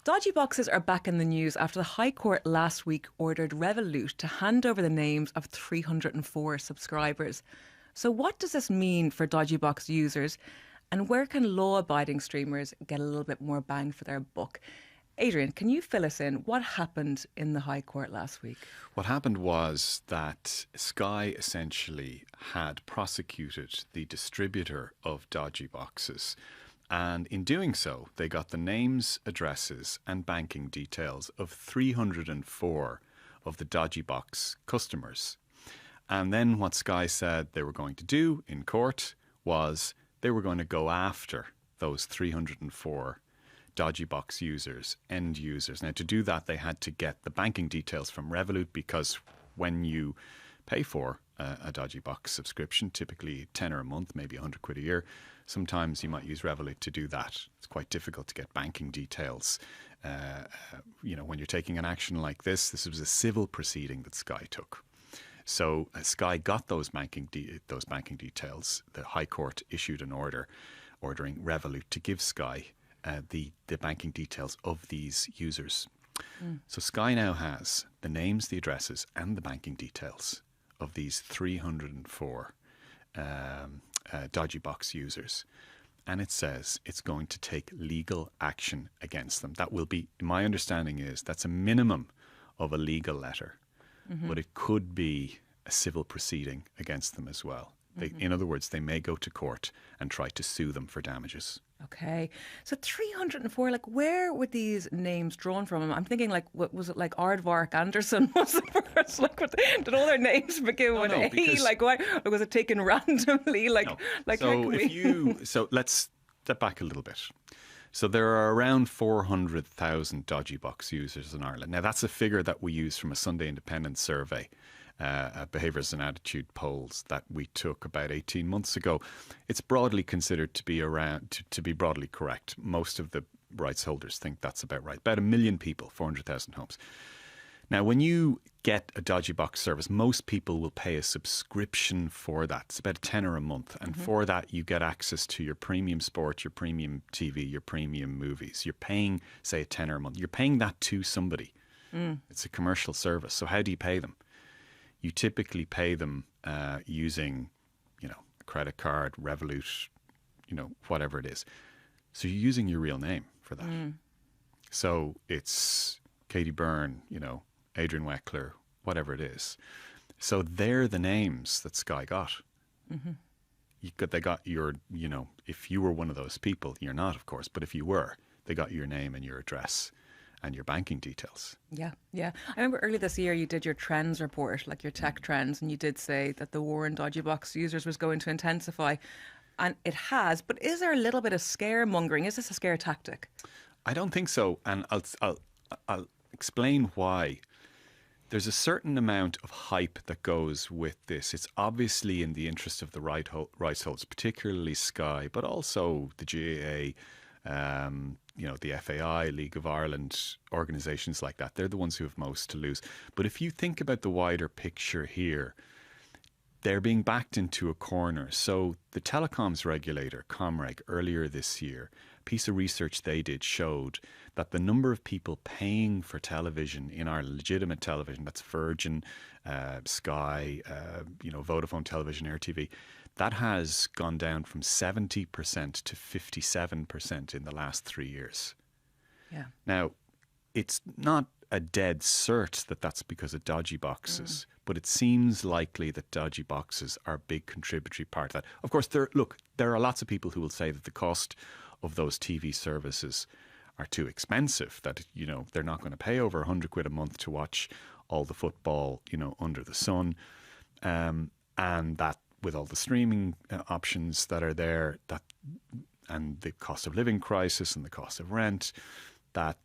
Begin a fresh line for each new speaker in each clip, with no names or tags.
Dodgy boxes are back in the news after the High Court last week ordered Revolut to hand over the names of 304 subscribers. So what does this mean for dodgy box users, and where can law-abiding streamers get a little bit more bang for their buck? Adrian, can you fill us in? What happened in the High Court last week?
What happened was that Sky essentially had prosecuted the distributor of dodgy boxes. And in doing so, they got the names, addresses and banking details of 304 of the dodgy box customers. And then what Sky said they were going to do in court was they were going to go after those 304 dodgy box users, end users. Now, to do that, they had to get the banking details from Revolut, because when you pay for a dodgy box subscription, typically £10 a month, maybe £100 a year, sometimes you might use Revolut to do that. It's quite difficult to get banking details. When you're taking an action like this was a civil proceeding that Sky took. So Sky got those banking details. The High Court issued an order ordering Revolut to give Sky the banking details of these users. So Sky now has the names, the addresses and the banking details of these 304 dodgy box users. And it says it's going to take legal action against them. That will be, my understanding is, that's a minimum of a legal letter. But it could be a civil proceeding against them as well. In other words, they may go to court and try to sue them for damages.
Okay. So 304, where were these names drawn from? I'm thinking, what was it, Aardvark Anderson was the first? Did all their names begin with A? Why? Or was it taken randomly?
So let's step back a little bit. So there are around 400,000 dodgy box users in Ireland. Now, that's a figure that we use from a Sunday Independent survey, behaviours and attitude polls that we took about 18 months ago. It's broadly considered to be to be broadly correct. Most of the rights holders think that's about right. About 1 million people, 400,000 homes. Now, when you get a dodgy box service, most people will pay a subscription for that. It's about £10 a month. And for that, you get access to your premium sport, your premium TV, your premium movies. You're paying, say, £10 a month. You're paying that to somebody. It's a commercial service. So how do you pay them? You typically pay them using, a credit card, Revolut, whatever it is. So you're using your real name for that. So it's Katie Byrne, Adrian Weckler, whatever it is. So they're the names that Sky got. They got your, if you were one of those people, you're not, of course, but if you were, they got your name and your address and your banking details. Yeah.
I remember earlier this year you did your trends report, your tech trends, and you did say that the war on dodgy box users was going to intensify. And it has, but is there a little bit of scaremongering? Is this a scare tactic?
I don't think so, and I'll explain why. There's a certain amount of hype that goes with this. It's obviously in the interest of the rights holders, particularly Sky, but also the GAA, the FAI, League of Ireland, organisations like that. They're the ones who have most to lose. But if you think about the wider picture here, they're being backed into a corner. So the telecoms regulator, Comreg, earlier this year, a piece of research they did showed that the number of people paying for television in our legitimate television, that's Virgin, Sky, Vodafone Television, RTV, that has gone down from 70% to 57% in the last 3 years.
Yeah.
Now, it's not a dead cert that that's because of dodgy boxes, but it seems likely that dodgy boxes are a big contributory part of that. Of course, there are lots of people who will say that the cost of those TV services are too expensive, that, they're not going to pay over £100 a month to watch all the football, under the sun, and that with all the streaming options that are there, and the cost of living crisis and the cost of rent, that,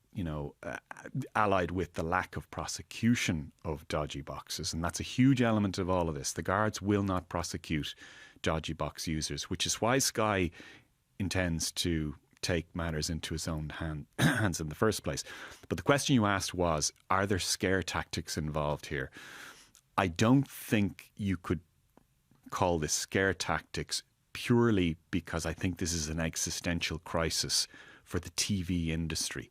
allied with the lack of prosecution of dodgy boxes, and that's a huge element of all of this. The guards will not prosecute dodgy box users, which is why Sky intends to take matters into his own hands in the first place. But the question you asked was, are there scare tactics involved here? I don't think you could call this scare tactics purely because I think this is an existential crisis for the TV industry.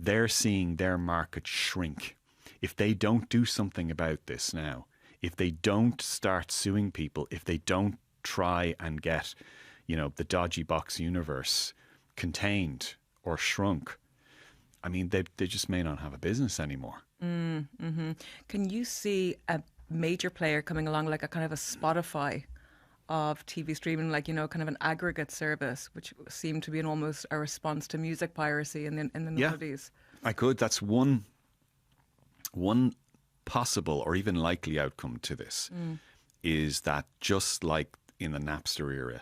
they're seeing their market shrink. If they don't do something about this now, if they don't start suing people, if they don't try and get, the dodgy box universe contained or shrunk, I mean, they just may not have a business anymore.
Mm-hmm. Can you see a major player coming along, like a kind of a Spotify of TV streaming, like, kind of an aggregate service, which seemed to be almost a response to music piracy in the 90s?
I could. That's one possible or even likely outcome to this is that, just like in the Napster era,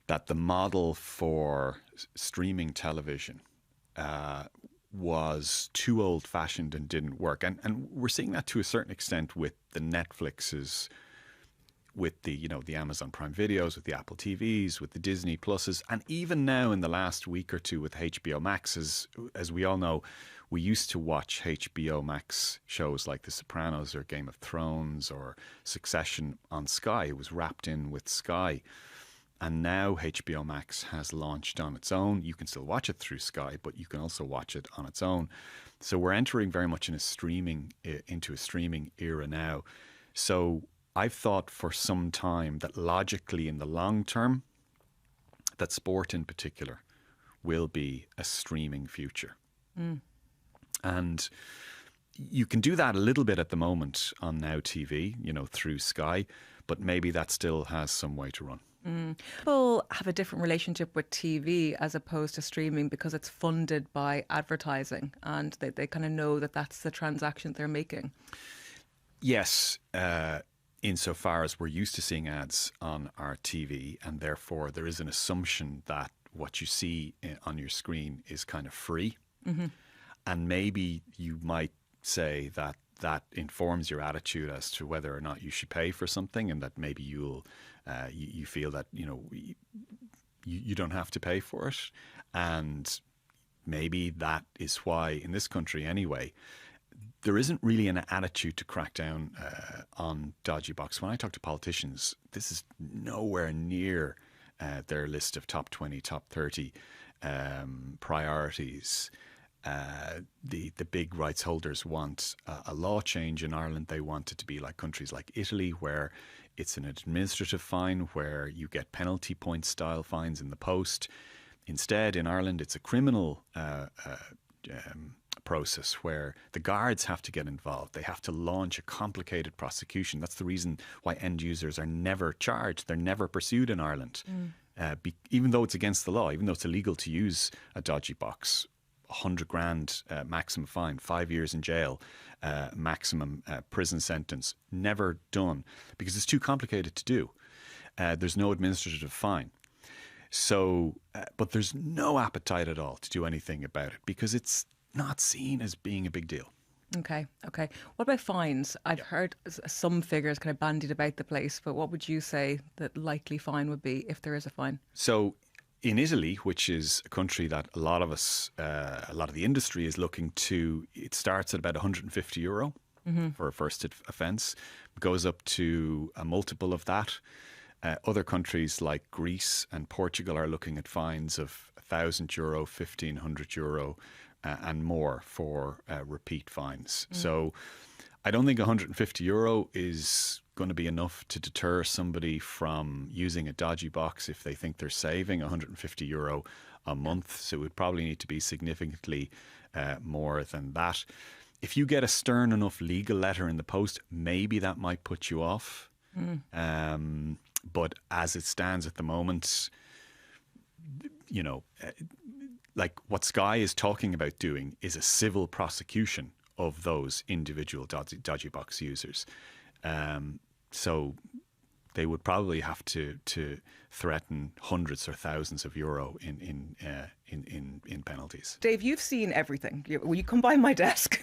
that the model for streaming television was too old-fashioned and didn't work. And we're seeing that to a certain extent with the Netflixes, with the Amazon Prime Videos, with the Apple TVs, with the Disney Pluses, and even now in the last week or two with HBO Max. As we all know, we used to watch HBO Max shows like The Sopranos or Game of Thrones or Succession on Sky. It was wrapped in with Sky. And now HBO Max has launched on its own. You can still watch it through Sky, but you can also watch it on its own. So we're entering very much into a streaming era now. So I've thought for some time that logically in the long term, that sport in particular will be a streaming future. And you can do that a little bit at the moment on Now TV, through Sky, but maybe that still has some way to run.
People have a different relationship with TV as opposed to streaming because it's funded by advertising, and they kind of know that that's the transaction they're making.
Yes, insofar as we're used to seeing ads on our TV, and therefore there is an assumption that what you see on your screen is kind of free. And maybe you might say that that informs your attitude as to whether or not you should pay for something, and that maybe you feel that you don't have to pay for it. And maybe that is why in this country anyway, there isn't really an attitude to crack down on dodgy box. When I talk to politicians, this is nowhere near their list of top 20, top 30 priorities. The big rights holders want a law change in Ireland. They want it to be like countries like Italy, where it's an administrative fine, where you get penalty point style fines in the post. Instead, in Ireland, it's a criminal process where the guards have to get involved. They have to launch a complicated prosecution. That's the reason why end users are never charged. They're never pursued in Ireland, even though it's against the law, even though it's illegal to use a dodgy box. 100 grand maximum fine, 5 years in jail, maximum prison sentence. Never done because it's too complicated to do. There's no administrative fine. So, but there's no appetite at all to do anything about it because it's not seen as being a big deal.
Okay. What about fines? I've heard some figures kind of bandied about the place, but what would you say that likely fine would be if there is a fine? So
in Italy, which is a country that a lot of the industry is looking to, it starts at about €150 for a first offence, goes up to a multiple of that. Other countries like Greece and Portugal are looking at fines of €1,000, €1,500 and more for repeat fines. So I don't think €150 is going to be enough to deter somebody from using a dodgy box if they think they're saving €150 a month. So it would probably need to be significantly more than that. If you get a stern enough legal letter in the post, maybe that might put you off. But as it stands at the moment, like what Sky is talking about doing is a civil prosecution of those individual dodgy box users. So they would probably have to threaten hundreds or thousands of euro in penalties.
Dave, you've seen everything. You come by my desk.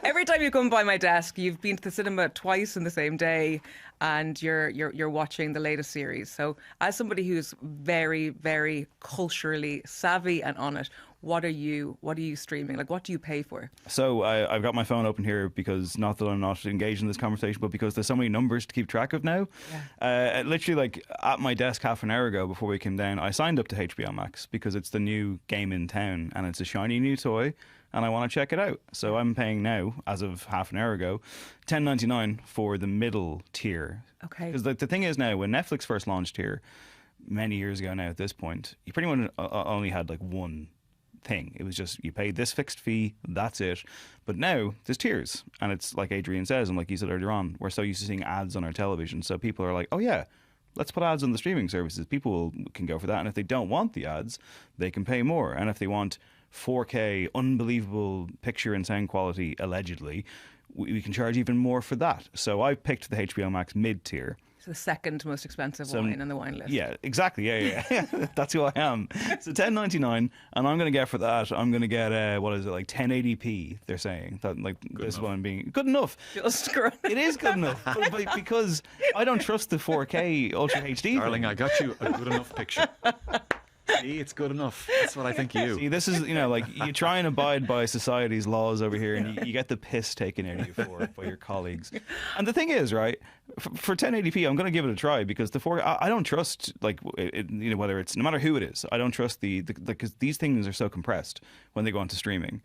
Every time you come by my desk, you've been to the cinema twice in the same day, and you're watching the latest series. So, as somebody who's very, very culturally savvy and on it, what are you streaming? Like, what do you pay for?
So I've got my phone open here because not that I'm not engaged in this conversation, but because there's so many numbers to keep track of now. Literally, like at my desk half an hour ago before we came down, I signed up to HBO Max because it's the new game in town and it's a shiny new toy and I want to check it out. So I'm paying now, as of half an hour ago, $10.99 for the middle tier.
Okay.
Because the thing is now, when Netflix first launched here, many years ago now at this point, you pretty much only had like one thing. It was just you paid this fixed fee, that's it. But now there's tiers, and it's like Adrian says, and like you said earlier on, we're so used to seeing ads on our television, so people are like, oh yeah, let's put ads on the streaming services. People can go for that, and if they don't want the ads, they can pay more. And if they want 4K unbelievable picture and sound quality, allegedly, we can charge even more for that. So I picked the HBO Max mid tier.
The second most expensive wine on the wine list.
Yeah, exactly. Yeah. That's who I am. So $10.99, and I'm going to get for that. I'm going to get what is it, like 1080p? They're saying that, like good this enough. One being good enough.
Just great.
It is good enough, but because I don't trust the 4K Ultra HD.
Darling, I got you a good enough picture. See, it's good enough. That's what I think you.
See, this is, like you try and abide by society's laws over here, and you get the piss taken out of you by your colleagues. And the thing is, right, for 1080p, I'm going to give it a try because the 4K, I don't trust, like, whether it's, no matter who it is, I don't trust because these things are so compressed when they go onto streaming.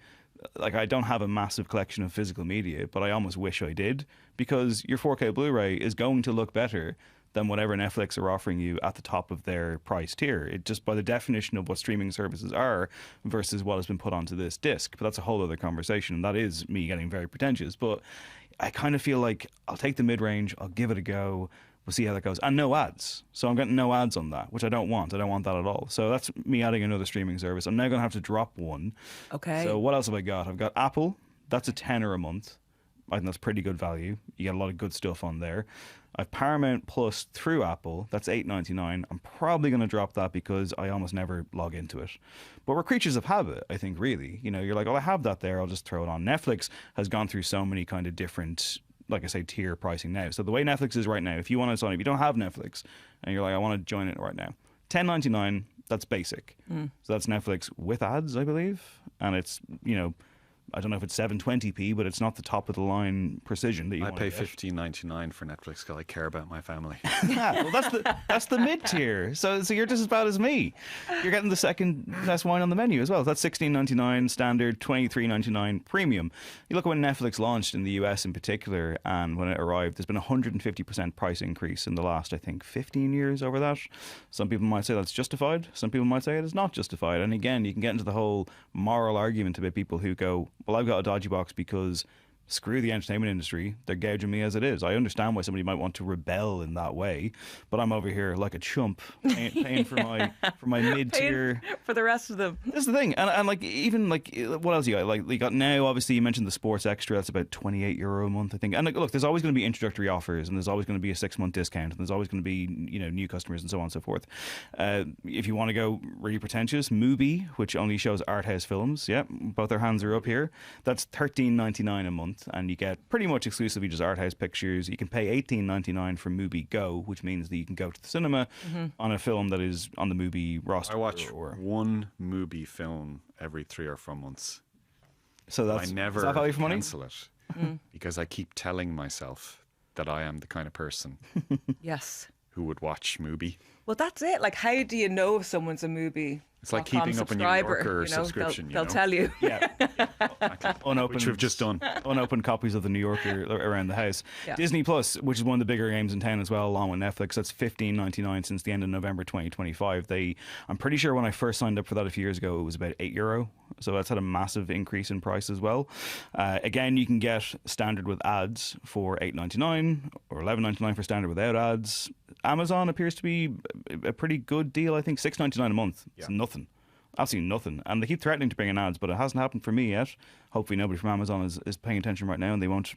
Like, I don't have a massive collection of physical media, but I almost wish I did, because your 4K Blu-ray is going to look better than whatever Netflix are offering you at the top of their price tier. It just by the definition of what streaming services are versus what has been put onto this disc. But that's a whole other conversation, and that is me getting very pretentious. But I kind of feel like I'll take the mid-range, I'll give it a go, we'll see how that goes. And no ads. So I'm getting no ads on that, which I don't want. I don't want that at all. So that's me adding another streaming service. I'm now going to have to drop one.
Okay.
So what else have I got? I've got Apple. That's a tenner a month. I think that's pretty good value. You get a lot of good stuff on there. I've Paramount Plus through Apple. That's $8.99. I'm probably going to drop that because I almost never log into it. But we're creatures of habit, I think, really. You're like, oh, I have that there, I'll just throw it on. Netflix has gone through so many kind of different, like I say, tier pricing now. So the way Netflix is right now, if you want to sign up, if you don't have Netflix, and you're like, I want to join it right now, $10.99, that's basic. So that's Netflix with ads, I believe. And it's, I don't know if it's 720p, but it's not the top of the line precision that you want to get.
I pay $15.99 for Netflix because I care about my family.
Yeah, well, that's the mid tier. So you're just as bad as me. You're getting the second best wine on the menu as well. That's $16.99 standard, $23.99 premium. You look at when Netflix launched in the US in particular, and when it arrived, there's been a 150% price increase in the last, I think, 15 years over that. Some people might say that's justified. Some people might say it is not justified. And again, you can get into the whole moral argument about people who go, well, I've got a dodgy box because screw the entertainment industry, they're gouging me as it is. I understand why somebody might want to rebel in that way, but I'm over here like a chump paying for my mid-tier
for the rest of them.
This is the thing. And like, even like, what else you got? Like, you got now, obviously you mentioned the sports extra, that's about €28 a month, I think. And like, look, there's always going to be introductory offers, and there's always going to be a 6-month discount, and there's always going to be new customers and so on and so forth. If you want to go really pretentious, Mubi, which only shows art house films, both our hands are up here, that's $13.99 a month. And you get pretty much exclusively just art house pictures. You can pay $18.99 for Mubi Go, which means that you can go to the cinema on a film that is on the Mubi roster.
I watch one Mubi film every 3 or 4 months.
So that's,
I never
is that value for money?
Cancel it because I keep telling myself that I am the kind of person
yes,
who would watch Mubi.
Well, that's it. Like, how do you know if someone's a Mubi?
It's like keeping up a New Yorker subscription.
They'll tell you.
Yeah. Unopened,
which we've just done.
Unopened copies of the New Yorker around the house. Yeah. Disney Plus, which is one of the bigger games in town as well, along with Netflix, that's $15.99 since the end of November 2025. I'm pretty sure when I first signed up for that a few years ago, it was about €8. So that's had a massive increase in price as well. Again, you can get standard with ads for $8.99 or $11.99 for standard without ads. Amazon appears to be a pretty good deal. I think $6.99 a month. Yeah. It's nothing. Absolutely nothing. And they keep threatening to bring in ads, but it hasn't happened for me yet. Hopefully nobody from Amazon is paying attention right now and they won't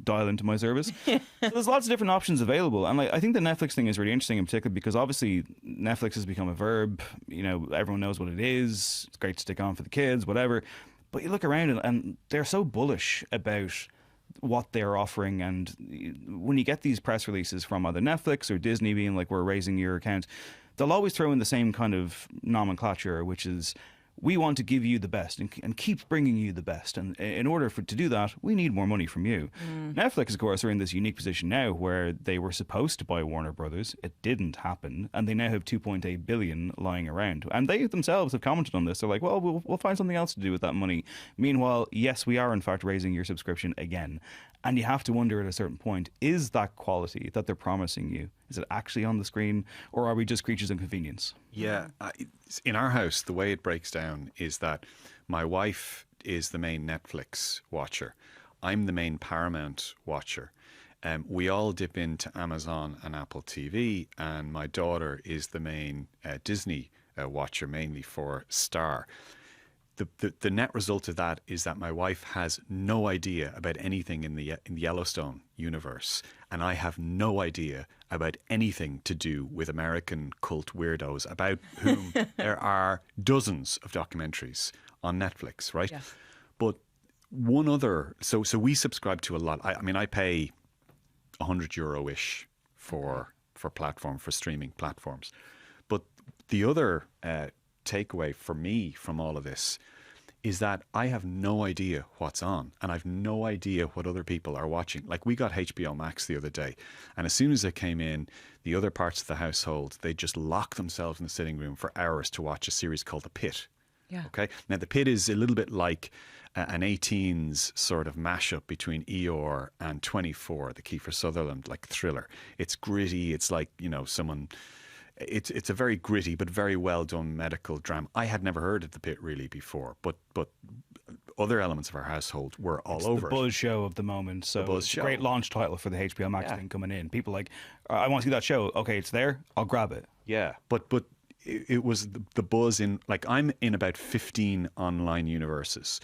dial into my service. So there's lots of different options available. And I think the Netflix thing is really interesting in particular because obviously Netflix has become a verb. Everyone knows what it is. It's great to stick on for the kids, whatever. But you look around and they're so bullish about what they're offering, and when you get these press releases from either Netflix or Disney being like, we're raising your account, they'll always throw in the same kind of nomenclature, which is, we want to give you the best and keep bringing you the best. And in order to do that, we need more money from you. Netflix, of course, are in this unique position now where they were supposed to buy Warner Brothers. It didn't happen. And they now have 2.8 billion lying around. And they themselves have commented on this. They're like, well, we'll find something else to do with that money. Meanwhile, yes, we are in fact raising your subscription again. And you have to wonder at a certain point, is that quality that they're promising you, is it actually on the screen, or are we just creatures of convenience?
Yeah. In our house, the way it breaks down is that my wife is the main Netflix watcher. I'm the main Paramount watcher. We all dip into Amazon and Apple TV, and my daughter is the main Disney watcher, mainly for Star. The net result of that is that my wife has no idea about anything in the Yellowstone universe, and I have no idea about anything to do with American cult weirdos, about whom there are dozens of documentaries on Netflix, right? Yes. But one other, so we subscribe to a lot. I mean, I pay €100-ish for streaming platforms. But the other takeaway for me from all of this is that I have no idea what's on, and I've no idea what other people are watching. Like, we got HBO Max the other day, and as soon as it came in, the other parts of the household, they just lock themselves in the sitting room for hours to watch a series called The Pit. Yeah. Okay. Now, The Pit is a little bit like an 18s sort of mashup between Eeyore and 24, the Kiefer Sutherland like thriller. It's gritty. It's like, someone. It's a very gritty but very well done medical drama. I had never heard of The Pit really before, but other elements of our household were all over.
The buzz show of the moment. So it's a great launch title for the HBO Max thing coming in. People like, I want to see that show. Okay, it's there. I'll grab it.
Yeah, but it was the buzz in, like, I'm in about 15 online universes.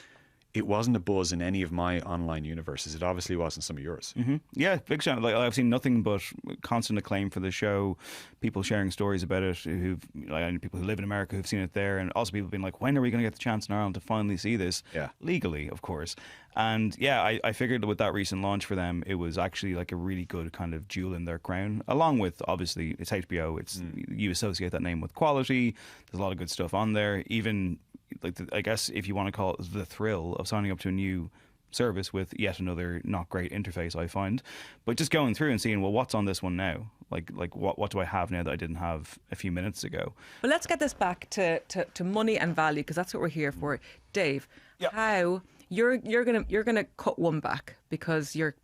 It wasn't a buzz in any of my online universes. It obviously wasn't some of yours.
Mm-hmm. Yeah, big shout. Like, I've seen nothing but constant acclaim for the show. People sharing stories about it. People who live in America who've seen it there, and also people being like, "When are we going to get the chance in Ireland to finally see this?" Yeah, legally, of course. And yeah, I figured with that recent launch for them, it was actually like a really good kind of jewel in their crown. Along with, obviously, it's HBO. You associate that name with quality. There's a lot of good stuff on there. Even, like, I guess if you want to call it the thrill of signing up to a new service with yet another not great interface, I find. But just going through and seeing, well, what's on this one now? Like what do I have now that I didn't have a few minutes ago?
Well, let's get this back to money and value, because that's what we're here for. Dave, how you're gonna cut one back, because you're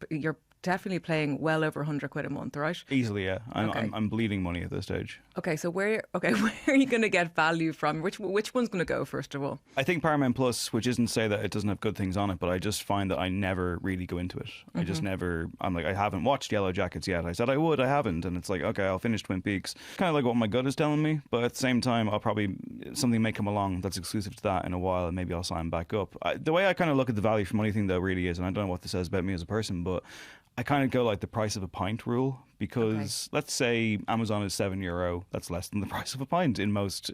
definitely playing well over 100 quid a month, right?
Easily, yeah. I'm bleeding money at this stage.
Okay, so where are you going to get value from? Which one's going to go, first of all?
I think Paramount Plus, which isn't to say that it doesn't have good things on it, but I just find that I never really go into it. Mm-hmm. I just never, I'm like, I haven't watched Yellow Jackets yet. I said I would, I haven't. And it's like, okay, I'll finish Twin Peaks. Kind of like what my gut is telling me, but at the same time, something may come along that's exclusive to that in a while, and maybe I'll sign back up. The way I kind of look at the value for money thing, though, really is, and I don't know what this says about me as a person, but I kind of go like the price of a pint rule, because let's say Amazon is €7. That's less than the price of a pint in most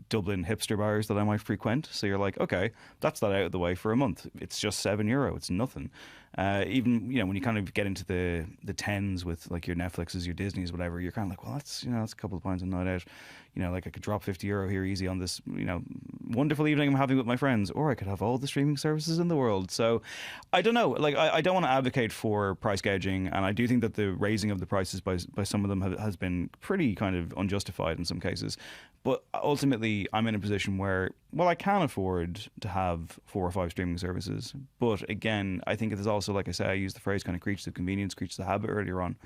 Dublin hipster bars that I might frequent. So you're like, okay, that's that out of the way for a month. It's just €7. It's nothing. Even, when you kind of get into the tens with like your Netflixes, your Disneys, whatever, you're kind of like, well, that's a couple of pints a night out. Like I could drop €50 here easy on this, wonderful evening I'm having with my friends, or I could have all the streaming services in the world. So I don't know. Like, I don't want to advocate for price gouging, and I do think that the raising of the prices by some of them has been pretty kind of unjustified in some cases. But ultimately, I'm in a position where, well, I can afford to have 4 or 5 streaming services. But again, I think it is also, like I say, I used the phrase kind of creatures of convenience, creatures of habit earlier on.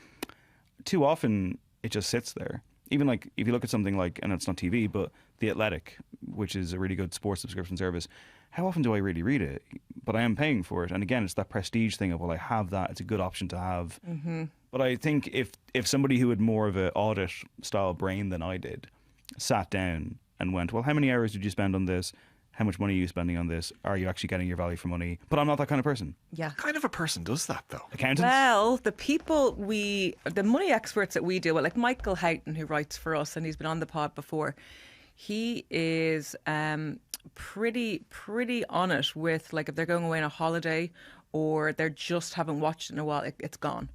Too often, it just sits there. Even like, if you look at something like, and it's not TV, but The Athletic, which is a really good sports subscription service, how often do I really read it? But I am paying for it. And again, it's that prestige thing of, well, I have that. It's a good option to have. Mm-hmm. But I think if somebody who had more of an audit style brain than I did sat down and went, well, how many hours did you spend on this? How much money are you spending on this? Are you actually getting your value for money? But I'm not that kind of person.
Yeah.
What kind of a person does that, though?
Accountants?
Well, the money experts that we deal with, like Michael Houghton, who writes for us, and he's been on the pod before, he is pretty on it with, like, if they're going away on a holiday or they just haven't watched it in a while, it's gone.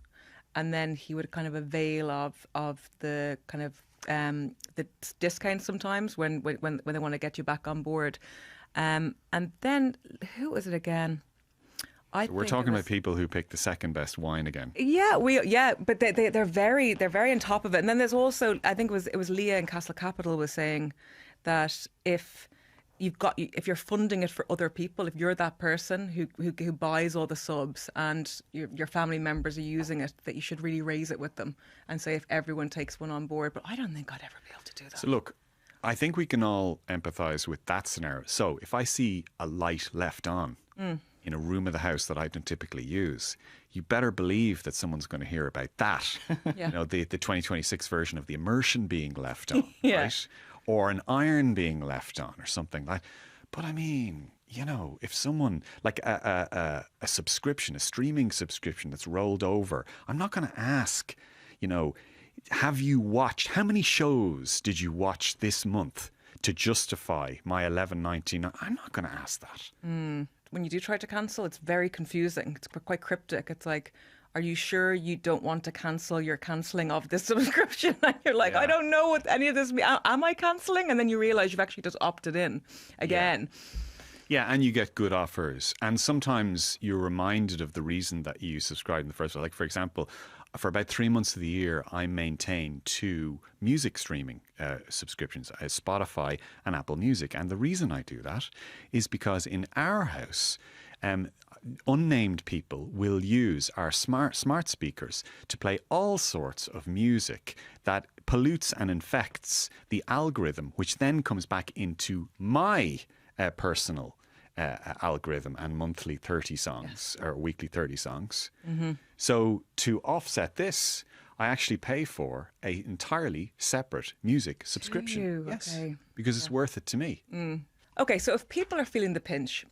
And then he would kind of avail of the kind of the discounts sometimes when they want to get you back on board. And then who was it again?
So we're talking about people who pick the second best wine again.
Yeah, but they're very on top of it. And then there's also, I think it was Leah in Castle Capital was saying that if you're funding it for other people, if you're that person who buys all the subs and your family members are using it, that you should really raise it with them and say if everyone takes one on board. But I don't think I'd ever be able to do that.
So look, I think we can all empathise with that scenario. So if I see a light left on in a room of the house that I don't typically use, you better believe that someone's going to hear about that.
Yeah.
You know, the 2026 version of the immersion being left on,
Yeah.
right? Or an iron being left on or something like. But I mean, you know, if someone, like a subscription, a streaming subscription that's rolled over, I'm not going to ask, you know, have you watched, how many shows did you watch this month to justify my $11.99? I'm not going to ask that.
When you do try to cancel, it's very confusing. It's quite cryptic. It's like, are you sure you don't want to cancel your cancelling of this subscription? And you're like, I don't know what any of this means. Am I cancelling? And then you realise you've actually just opted in again.
Yeah, and you get good offers. And sometimes you're reminded of the reason that you subscribed in the first place. Like, for example, for about 3 months of the year, I maintain 2 music streaming subscriptions, Spotify and Apple Music. And the reason I do that is because in our house, unnamed people will use our smart speakers to play all sorts of music that pollutes and infects the algorithm, which then comes back into my personal algorithm and monthly 30 songs or weekly 30 songs. So to offset this, I actually pay for a entirely separate music subscription. Yes,
okay.
because it's worth it to me.
Okay, so if people are feeling the pinch,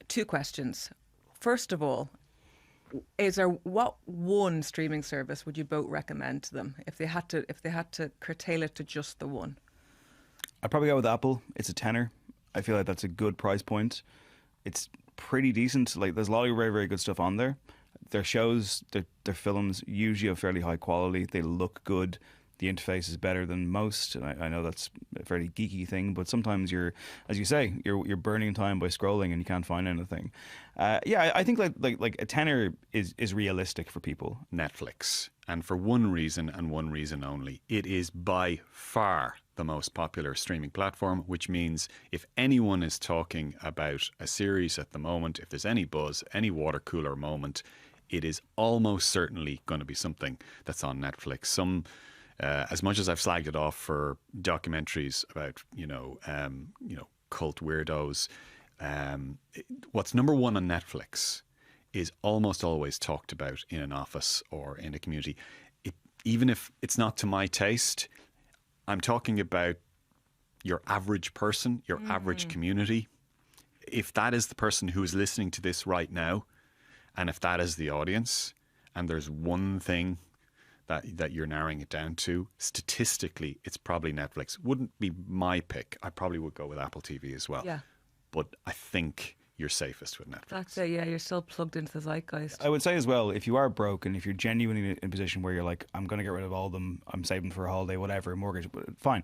2 questions. First of all, what one streaming service would you both recommend to them if they had to curtail it to just the one?
I'd probably go with Apple. It's a tenner. I feel like that's a good price point. It's pretty decent. Like, there's a lot of very, very good stuff on there. Their shows, their films usually of fairly high quality. They look good. The interface is better than most. And I know that's a fairly geeky thing, but sometimes as you say, you're burning time by scrolling and you can't find anything. I think like a tenner is realistic for people.
Netflix. And for one reason and one reason only. It is by far the most popular streaming platform, which means if anyone is talking about a series at the moment, if there's any buzz, any water cooler moment, it is almost certainly going to be something that's on Netflix. As much as I've slagged it off for documentaries about, cult weirdos, what's number one on Netflix is almost always talked about in an office or in a community. Even if it's not to my taste, I'm talking about your average person, your average community. If that is the person who is listening to this right now, and if that is the audience, and there's one thing that you're narrowing it down to, statistically, it's probably Netflix. Wouldn't be my pick. I probably would go with Apple TV as well.
Yeah.
But I think you're safest with Netflix.
That's it, yeah. You're still plugged into the zeitgeist.
I would say as well, if you are broke and if you're genuinely in a position where you're like, I'm going to get rid of all of them, I'm saving for a holiday, whatever, mortgage, fine.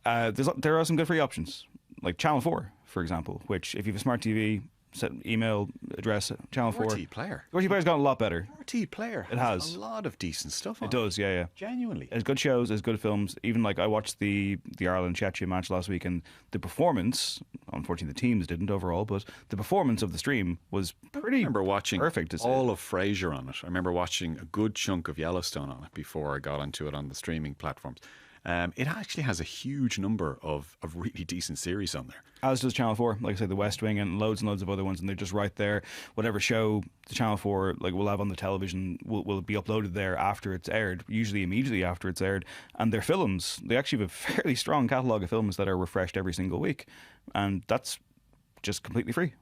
There are some good free options, like Channel 4, for example, which if you have a smart TV, set email address, Channel 4.
RT Player.
RT Player's gotten a lot better.
RT Player
It has
a lot of decent stuff on
it. Does, yeah.
Genuinely.
As good shows, as good films. Even like I watched the Ireland-Czechia match last week, and the performance, unfortunately the teams didn't overall, but the performance of the stream was pretty
I remember watching
perfect.
all of Frasier on it. I remember watching a good chunk of Yellowstone on it before I got onto it on the streaming platforms. It actually has a huge number of really decent series on there.
As does Channel 4, like I said, The West Wing and loads of other ones, and they're just right there. Whatever show the Channel 4 will have on the television will be uploaded there after it's aired, usually immediately after it's aired. And their films, they actually have a fairly strong catalogue of films that are refreshed every single week. And that's just completely free.